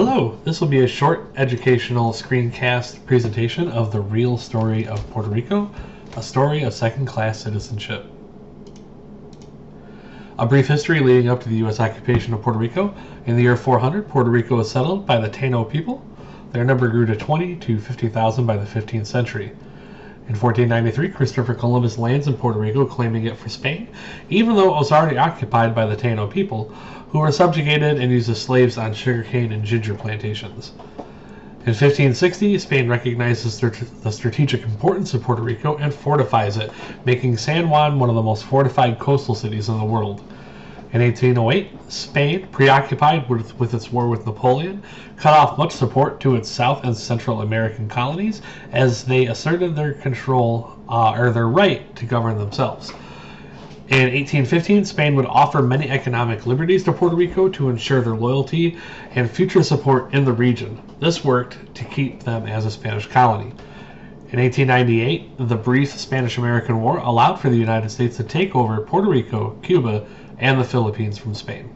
Hello, this will be a short educational screencast presentation of the real story of Puerto Rico, a story of second-class citizenship. A brief history leading up to the U.S. occupation of Puerto Rico. In the year 400, Puerto Rico was settled by the Taino people. Their number grew to 20 to 50,000 by the 15th century. In 1493, Christopher Columbus lands in Puerto Rico, claiming it for Spain, even though it was already occupied by the Taino people, who were subjugated and used as slaves on sugarcane and ginger plantations. In 1560, Spain recognizes the strategic importance of Puerto Rico and fortifies it, making San Juan one of the most fortified coastal cities in the world. In 1808, Spain, preoccupied with its war with Napoleon, cut off much support to its South and Central American colonies as they asserted their their right to govern themselves. In 1815, Spain would offer many economic liberties to Puerto Rico to ensure their loyalty and future support in the region. This worked to keep them as a Spanish colony. In 1898, the brief Spanish-American War allowed for the United States to take over Puerto Rico, Cuba, and the Philippines from Spain.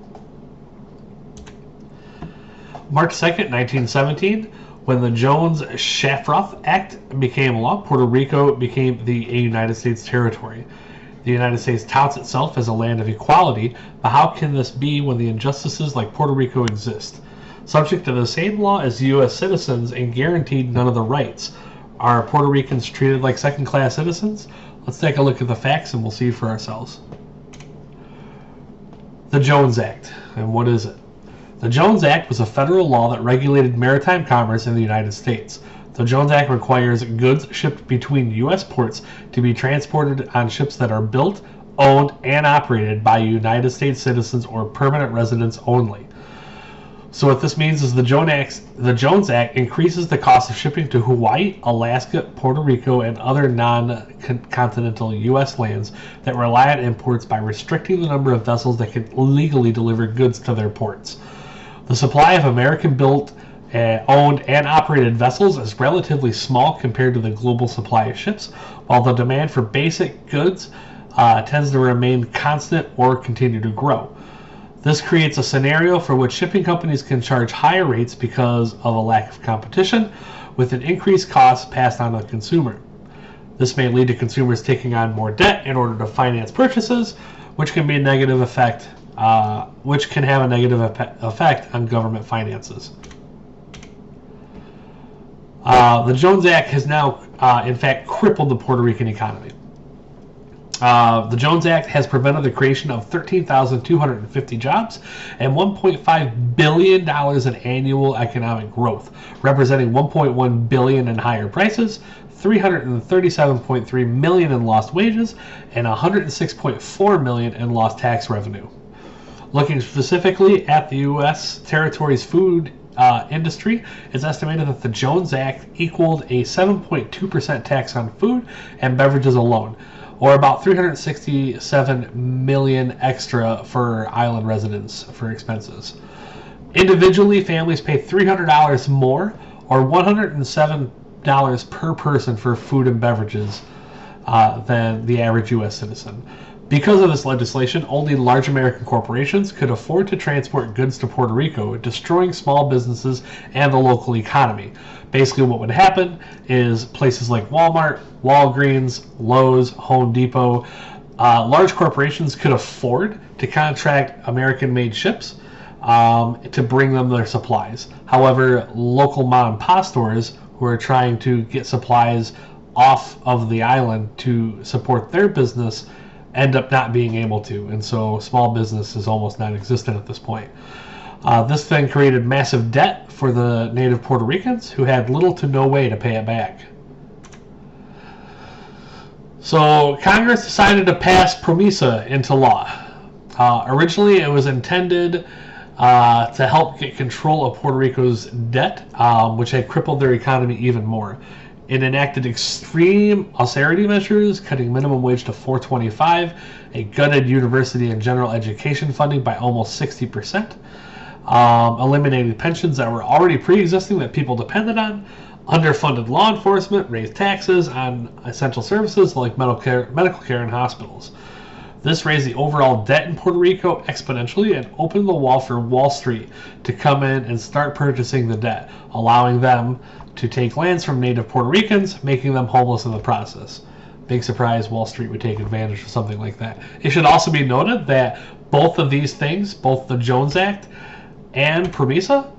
March 2nd, 1917, when the Jones-Shafroth Act became law, Puerto Rico became a United States territory. The United States touts itself as a land of equality, but how can this be when the injustices like Puerto Rico exist? Subject to the same law as U.S. citizens and guaranteed none of the rights, are Puerto Ricans treated like second-class citizens? Let's take a look at the facts and we'll see for ourselves. The Jones Act. And what is it? The Jones Act was a federal law that regulated maritime commerce in the United States. The Jones Act requires goods shipped between U.S. ports to be transported on ships that are built, owned, and operated by United States citizens or permanent residents only. So what this means is the Jones Act increases the cost of shipping to Hawaii, Alaska, Puerto Rico, and other non-continental U.S. lands that rely on imports by restricting the number of vessels that can legally deliver goods to their ports. The supply of American-built, owned, and operated vessels is relatively small compared to the global supply of ships, while the demand for basic goods tends to remain constant or continue to grow. This creates a scenario for which shipping companies can charge higher rates because of a lack of competition, with an increased cost passed on to the consumer. This may lead to consumers taking on more debt in order to finance purchases, which can have a negative effect on government finances. The Jones Act has now, in fact, crippled the Puerto Rican economy. The Jones Act has prevented the creation of 13,250 jobs and $1.5 billion in annual economic growth, representing $1.1 billion in higher prices, $337.3 million in lost wages, and $106.4 million in lost tax revenue. Looking specifically at the U.S. territory's food industry, it's estimated that the Jones Act equaled a 7.2% tax on food and beverages alone, or about $367 million extra for island residents for expenses. Individually, families pay $300 more, or $107 per person for food and beverages than the average U.S. citizen. Because of this legislation, only large American corporations could afford to transport goods to Puerto Rico, destroying small businesses and the local economy. Basically, what would happen is places like Walmart, Walgreens, Lowe's, Home Depot, large corporations could afford to contract American-made ships to bring them their supplies. However, local mom-and-pop stores who are trying to get supplies off of the island to support their business end up not being able to, and so small business is almost non-existent at this point. This then created massive debt for the native Puerto Ricans, who had little to no way to pay it back. So Congress decided to pass PROMESA into law. Originally, it was intended to help get control of Puerto Rico's debt, which had crippled their economy even more. It enacted extreme austerity measures, cutting minimum wage to $4.25. It gutted university and general education funding by almost 60%. Eliminated pensions that were already pre-existing that people depended on. Underfunded law enforcement, raised taxes on essential services like medical care and hospitals. This raised the overall debt in Puerto Rico exponentially and opened the wall for Wall Street to come in and start purchasing the debt, allowing them to take lands from native Puerto Ricans, making them homeless in the process. Big surprise, Wall Street would take advantage of something like that. It should also be noted that both of these things, both the Jones Act and PROMESA,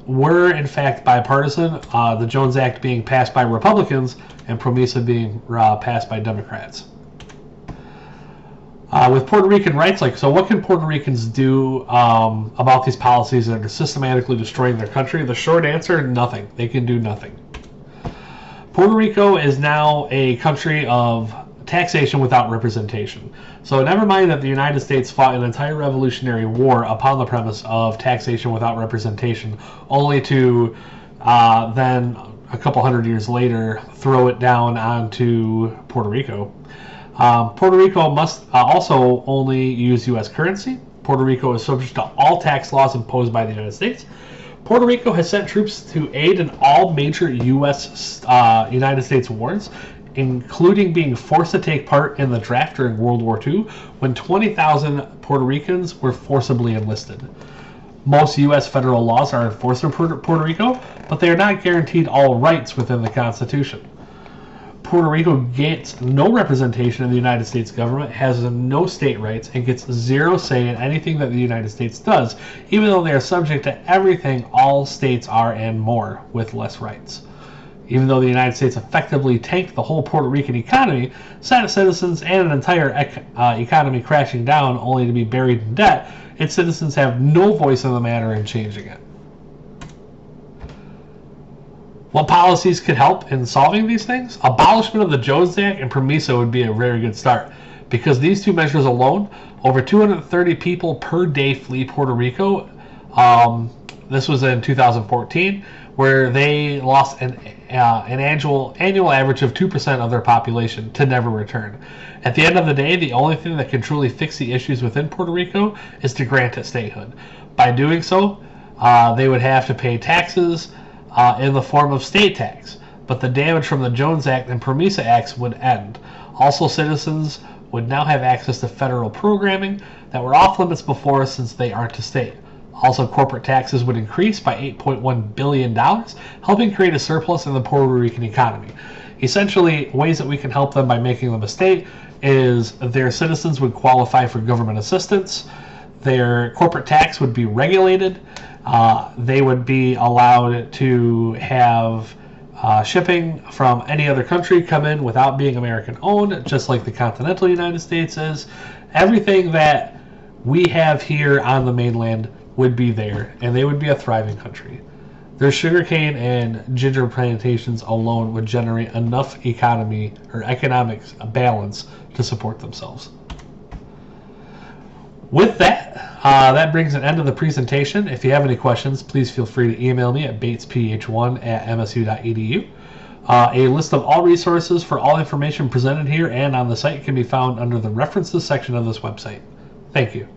were in fact bipartisan, the Jones Act being passed by Republicans and PROMESA being passed by Democrats. With Puerto Rican rights, so what can Puerto Ricans do about these policies that are systematically destroying their country? The short answer, nothing. They can do nothing. Puerto Rico is now a country of taxation without representation. So never mind that the United States fought an entire Revolutionary War upon the premise of taxation without representation, only to then, a couple hundred years later, throw it down onto Puerto Rico. Puerto Rico must also only use U.S. currency. Puerto Rico is subject to all tax laws imposed by the United States. Puerto Rico has sent troops to aid in all major United States wars, including being forced to take part in the draft during World War II, when 20,000 Puerto Ricans were forcibly enlisted. Most U.S. federal laws are enforced in Puerto Rico, but they are not guaranteed all rights within the Constitution. Puerto Rico gets no representation in the United States government, has no state rights, and gets zero say in anything that the United States does, even though they are subject to everything all states are and more, with less rights. Even though the United States effectively tanked the whole Puerto Rican economy, sent citizens and an entire economy crashing down only to be buried in debt, its citizens have no voice in the matter in changing it. What policies could help in solving these things? Abolishment of the Jones Act and PROMESA would be a very good start, because these two measures alone, over 230 people per day flee Puerto Rico. This was in 2014, where they lost an annual average of 2% of their population to never return. At the end of the day, the only thing that can truly fix the issues within Puerto Rico is to grant it statehood. By doing so, they would have to pay taxes in the form of state tax, but the damage from the Jones Act and PROMESA Acts would end. Also, citizens would now have access to federal programming that were off limits before, since they aren't a state. Also, corporate taxes would increase by $8.1 billion, helping create a surplus in the Puerto Rican economy. Essentially, ways that we can help them by making them a state is their citizens would qualify for government assistance, their corporate tax would be regulated, they would be allowed to have shipping from any other country come in without being American owned, just like the continental United States is. Everything that we have here on the mainland would be there, and they would be a thriving country. Their sugarcane and ginger plantations alone would generate enough economic balance to support themselves. With that, that brings an end to the presentation. If you have any questions, please feel free to email me at batesph1@msu.edu. A list of all resources for all information presented here and on the site can be found under the references section of this website. Thank you.